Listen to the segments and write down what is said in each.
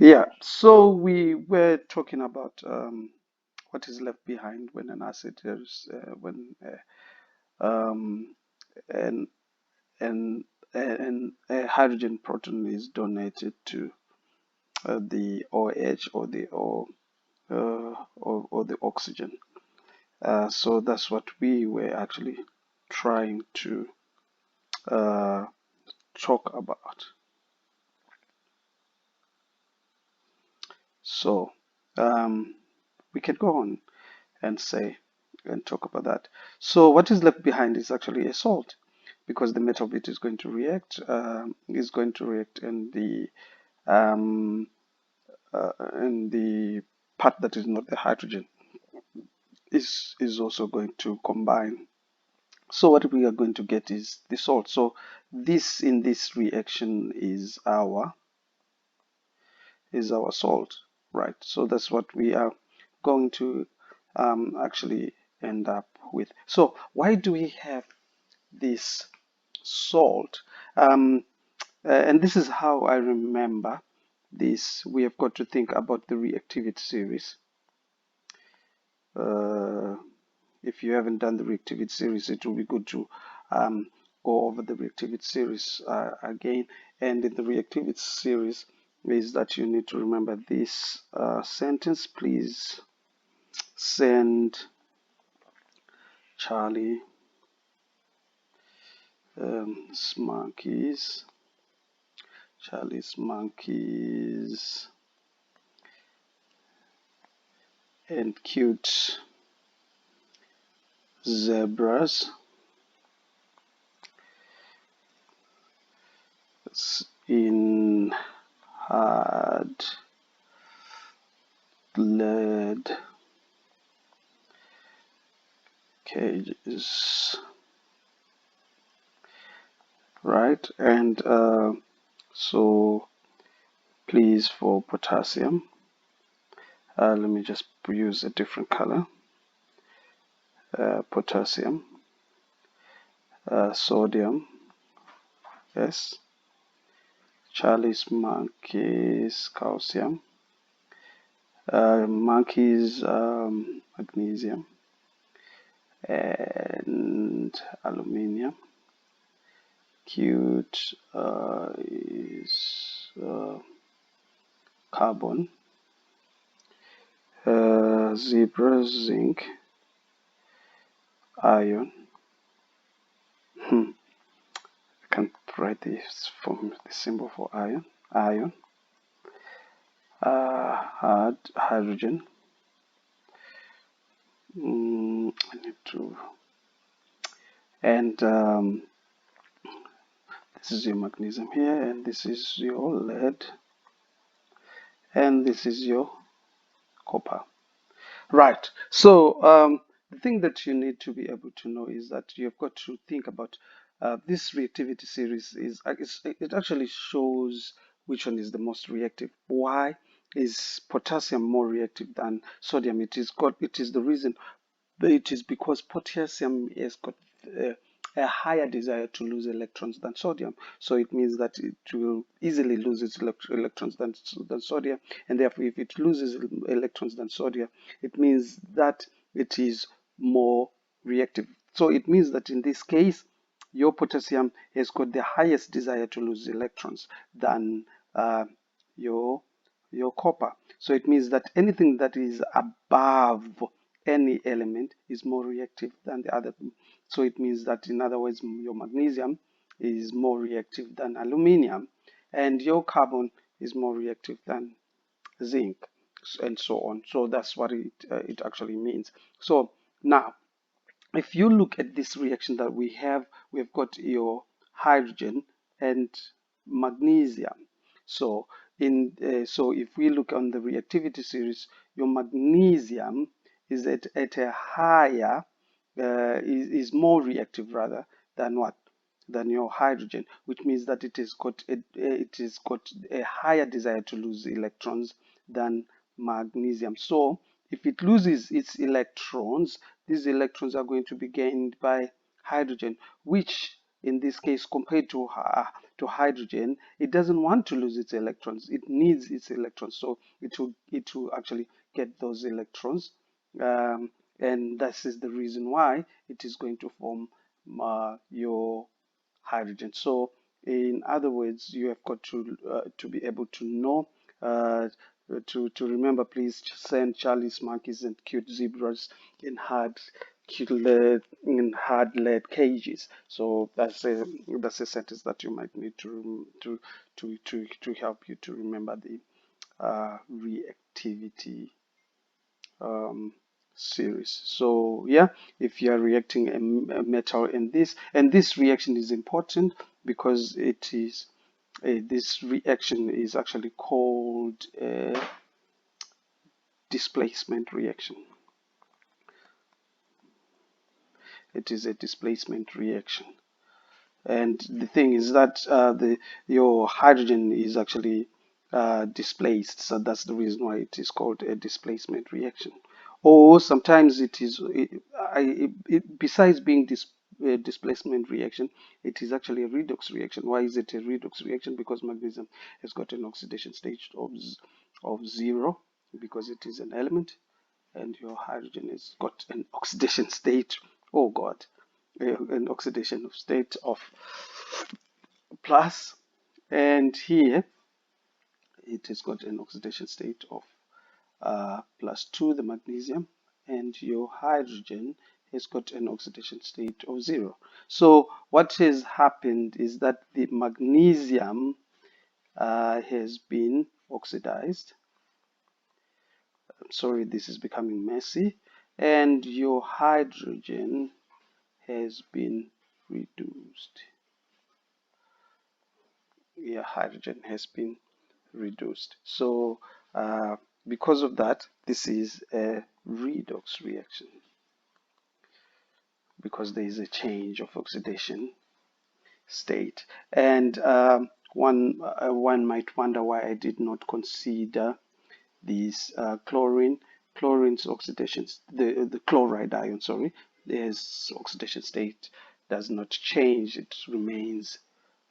Yeah, so we were talking about what is left behind when an acid is when um, an, an, a hydrogen proton is donated to the OH or the or the oxygen. So that's what we were actually trying to uh, talk about. So um, we can go on and say and talk about that. So what is left behind is actually a salt because the metal bit is going to react and the part that is not the hydrogen is also going to combine. So what we are going to get is the salt. So this in this reaction is our salt, right? So that's what we are going to actually end up with. So why do we have this salt? Um, and this is how I remember this. We have got to think about the reactivity series. Uh, if you haven't done the reactivity series, it will be good to go over the reactivity series again. And in the reactivity series is that you need to remember this sentence. Please send Charlie monkeys, Charlie's monkeys, and cute zebras in hard lead cages, right? And so please for potassium, let me just use a different color. Potassium, sodium, yes, Charlie's monkeys, calcium, monkeys, magnesium, and aluminium. Cute is carbon, zebra, zinc, iron. I can't write this from the symbol for iron. Iron, hydrogen. I need to, and this is your magnesium here, and this is your lead, and this is your copper. Right. So the thing that you need to be able to know is that you've got to think about this reactivity series it actually shows which one is the most reactive. Why is potassium more reactive than sodium? It is the reason. It is because potassium has got a higher desire to lose electrons than sodium. So it means that it will easily lose its electrons than sodium. And therefore, if it loses electrons than sodium, it means that it is more reactive. So it means that in this case, your potassium has got the highest desire to lose electrons than your copper. So it means that anything that is above any element is more reactive than the other. So it means that, in other words, your magnesium is more reactive than aluminium, and your carbon is more reactive than zinc, and so on. So that's what it actually means. So now, if you look at this reaction that we've got your hydrogen and magnesium. So so if we look on the reactivity series, your magnesium is at a higher is more reactive rather than what than your hydrogen, which means that it has got a higher desire to lose electrons than magnesium. So if it loses its electrons, these electrons are going to be gained by hydrogen, which in this case, compared to hydrogen, it doesn't want to lose its electrons. It needs its electrons, so it will actually get those electrons, and this is the reason why it is going to form your hydrogen. So in other words, you have got to be able to know, to remember. Please send Charlie's monkeys and cute zebras in hard lead cages. So that's a sentence that you might need to help you to remember the reactivity um, series. So yeah, if you are reacting a metal in this, and this reaction is important because it is this reaction is actually called a displacement reaction. It is a displacement reaction. And the thing is that your hydrogen is actually displaced, so that's the reason why it is called a displacement reaction. Or sometimes besides being a displacement reaction, it is actually a redox reaction. Why is it a redox reaction? Because magnesium has got an oxidation state of 0, because it is an element, and your hydrogen has got an oxidation state, oh god, an oxidation state of plus, and here it has got an oxidation state of +2, the magnesium, and your hydrogen has got an oxidation state of 0. So what has happened is that the magnesium has been oxidized. I'm sorry, this is becoming messy, and your hydrogen has been reduced. Yeah, hydrogen has been reduced. So because of that, this is a redox reaction, because there is a change of oxidation state. And one might wonder why I did not consider these chlorine's oxidation, the chloride ion, sorry, its oxidation state does not change, it remains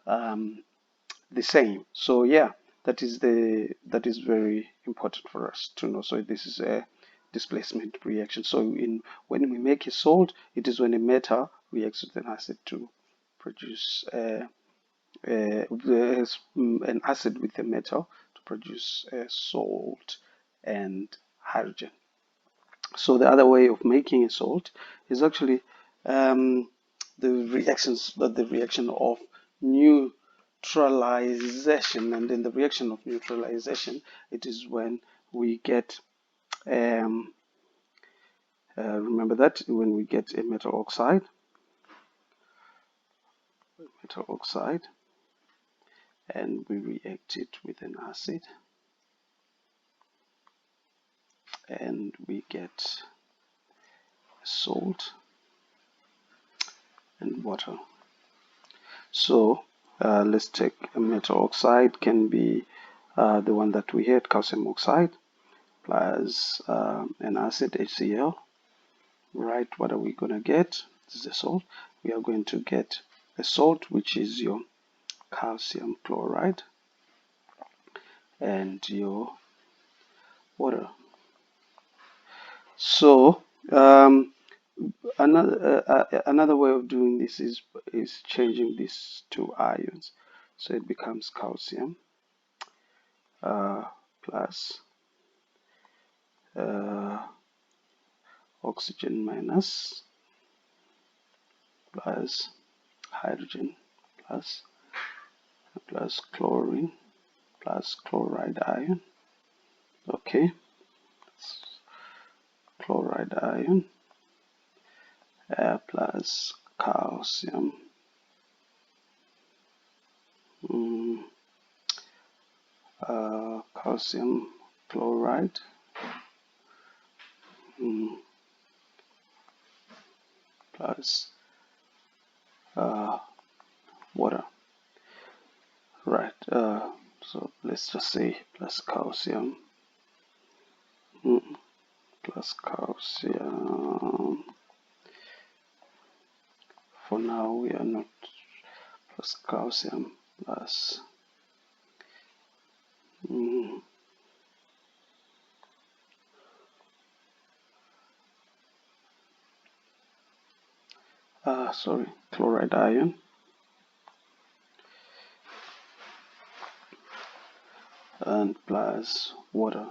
the same. So yeah, that is very important for us to know. So this is a displacement reaction. So when we make a salt, it is when a metal reacts with an acid to produce an acid with a metal to produce a salt and hydrogen. So the other way of making a salt is actually the reaction of neutralization. And in the reaction of neutralization, it is when we get remember that when we get a metal oxide, and we react it with an acid, and we get salt and water. So let's take a metal oxide, can be the one that we had, calcium oxide, plus an acid, HCl. Right, what are we going to get? This is a salt. We are going to get a salt, which is your calcium chloride, and your water. So another way of doing this is changing these two ions. So it becomes calcium plus oxygen minus plus hydrogen plus chlorine plus chloride ion. Okay, chloride ion plus calcium calcium chloride plus water. Right, so let's just say plus calcium plus calcium. For now we are not plus calcium plus chloride ion and plus water.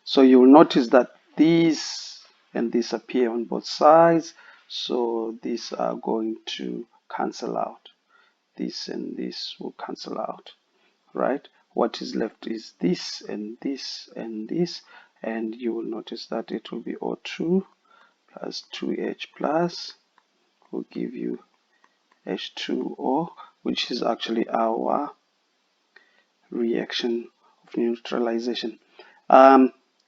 So you will notice that these and this appear on both sides, so these are going to cancel out. This and this will cancel out, right? What is left is this and this and this, and you will notice that it will be O2 plus 2H plus will give you H2O, which is actually our reaction of neutralization.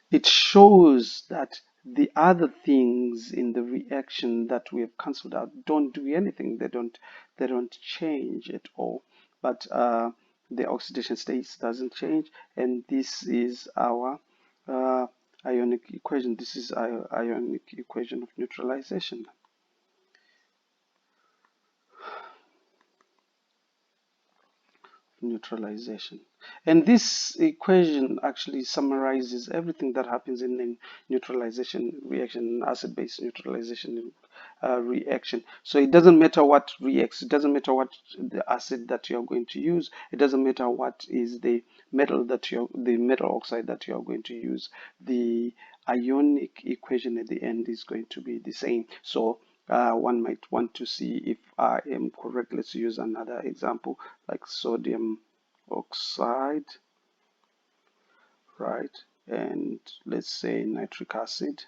It shows that the other things in the reaction that we have cancelled out don't do anything. They don't change at all. But the oxidation state doesn't change, and this is our ionic equation. This is our ionic equation of neutralization. And this equation actually summarizes everything that happens in a neutralization reaction, acid-base neutralization reaction. So it doesn't matter what reacts, it doesn't matter what the acid that you're going to use, it doesn't matter what is the metal oxide that you're going to use. The ionic equation at the end is going to be the same. So one might want to see if I am correct. Let's use another example like sodium oxide, right? And let's say nitric acid.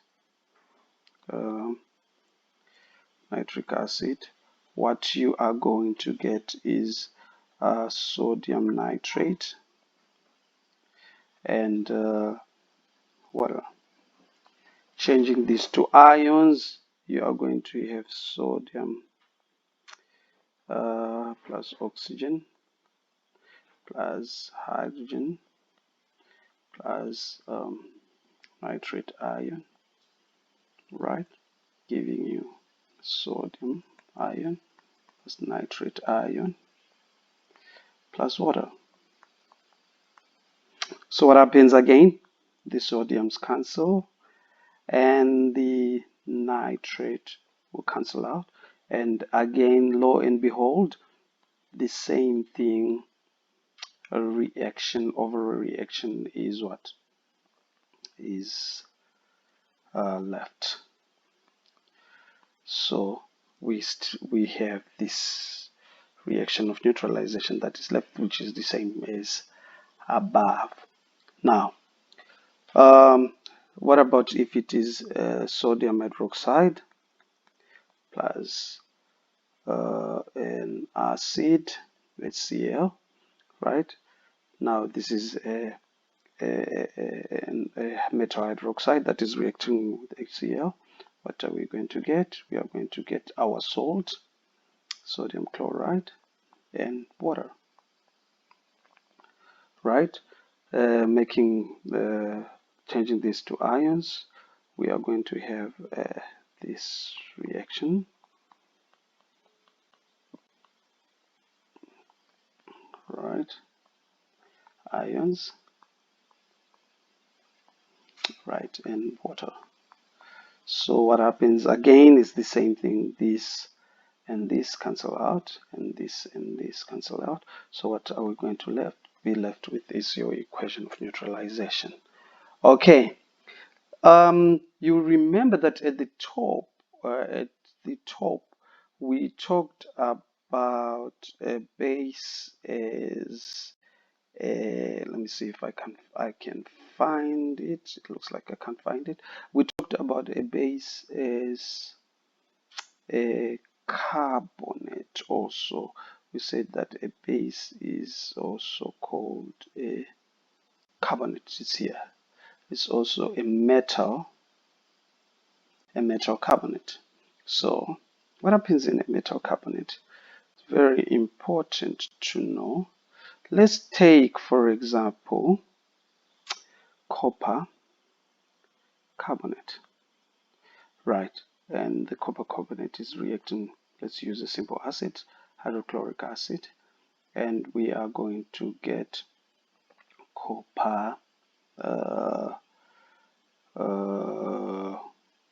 What you are going to get is sodium nitrate and water. Changing these to ions, you are going to have sodium plus oxygen plus hydrogen plus nitrate ion, right? Giving you sodium ion plus nitrate ion plus water. So what happens again? The sodiums cancel and the nitrate will cancel out. And again, lo and behold, the same thing, a reaction over a reaction is what is left. So we have this reaction of neutralization that is left, which is the same as above. Now, what about if it is sodium hydroxide plus an acid, HCl, right? Now this is a metal hydroxide that is reacting with HCl. What are we going to get? We are going to get our salt, sodium chloride, and water, right? Changing this to ions, we are going to have this reaction, right? Ions, right, and water. So what happens again is the same thing. This and this cancel out, and this cancel out. So what are we going to be left with is your equation of neutralization. Okay. You remember that at the top, we talked about a base as let me see if I can find it. It looks like I can't find it. We talked about a base as a carbonate also. We said that a base is also called a carbonate. It's here. It's also a metal carbonate. So what happens in a metal carbonate? It's very important to know. Let's take, for example, copper carbonate, right? And the copper carbonate is reacting, let's use a simple acid, hydrochloric acid, and we are going to get copper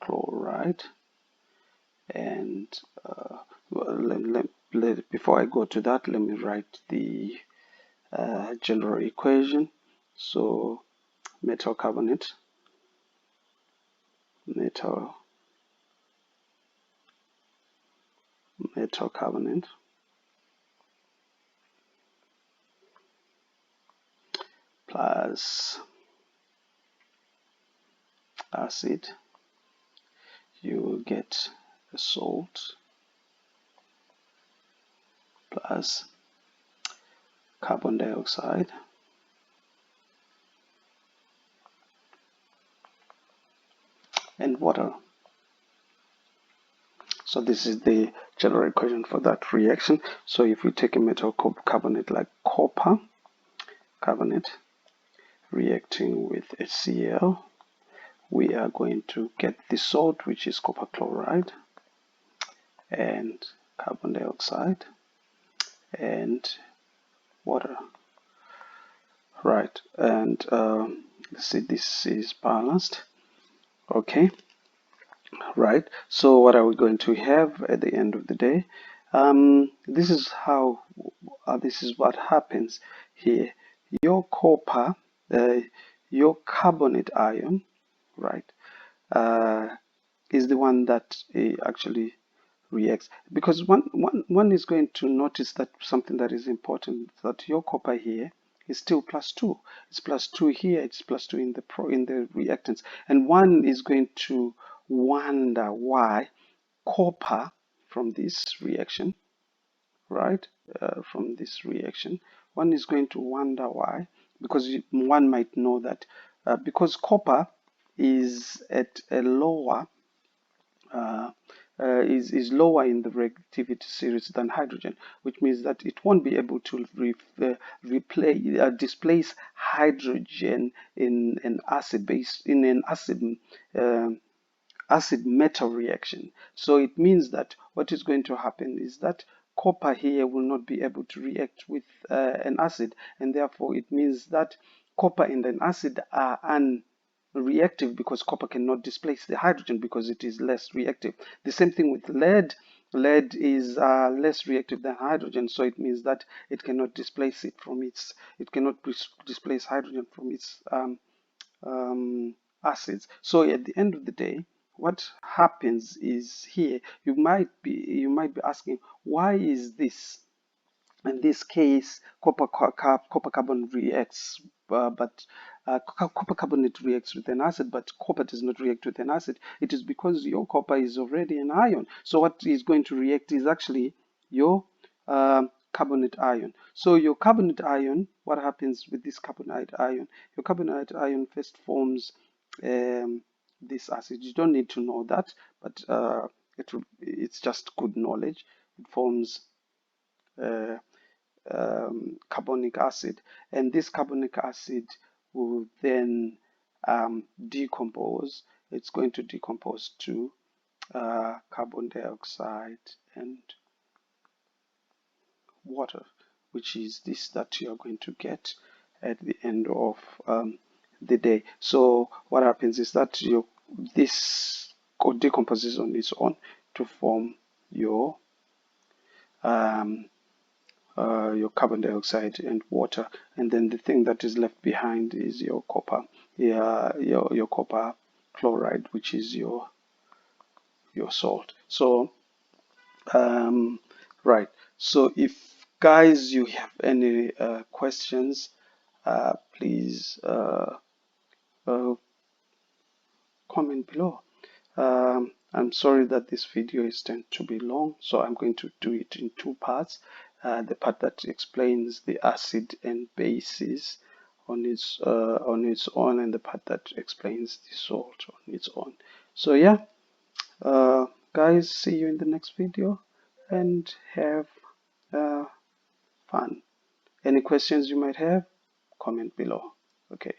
chloride. And before I go to that, let me write the general equation. So metal carbonate plus acid, you will get a salt plus carbon dioxide and water. So this is the general equation for that reaction. So if we take a metal carbonate like copper carbonate reacting with HCl, we are going to get the salt, which is copper chloride, and carbon dioxide and water. Right, and see, this is balanced. Okay, right. So what are we going to have at the end of the day? This is how. This is what happens here. Your copper, your carbonate ion, right, is the one that actually reacts, because one is going to notice that something that is important, that your copper here is still +2. It's +2 here, it's +2 in the reactants, and one is going to wonder why copper from this reaction, right, from this reaction, one is going to wonder why, because one might know that because copper is at a lower is lower in the reactivity series than hydrogen, which means that it won't be able to displace hydrogen in an acid base, in an uh, acid metal reaction. So it means that what is going to happen is that copper here will not be able to react with an acid, and therefore it means that copper and an acid are reactive, because copper cannot displace the hydrogen because it is less reactive. The same thing with lead. Lead is less reactive than hydrogen, so it means that it cannot displace it cannot displace hydrogen from its acids. So at the end of the day, what happens is, here you might be asking, why is this? In this case, copper carbon reacts, but copper carbonate reacts with an acid, but copper does not react with an acid. It is because your copper is already an ion. So what is going to react is actually your carbonate ion. So your carbonate ion, what happens with this carbonate ion? Your carbonate ion first forms this acid. You don't need to know that, but it's just good knowledge. It forms uh, carbonic acid, and this carbonic acid will then decompose. It's going to decompose to carbon dioxide and water, which is this that you are going to get at the end of the day. So what happens is that this decomposes on its own to form um, your carbon dioxide and water, and then the thing that is left behind is your copper, your copper chloride, which is your salt. So right, so if guys you have any questions, please comment below. I'm sorry that this video is tend to be long, so I'm going to do it in two parts. The part that explains the acid and bases on its own, and the part that explains the salt on its own. So yeah, guys, see you in the next video, and have fun. Any questions you might have, comment below. Okay.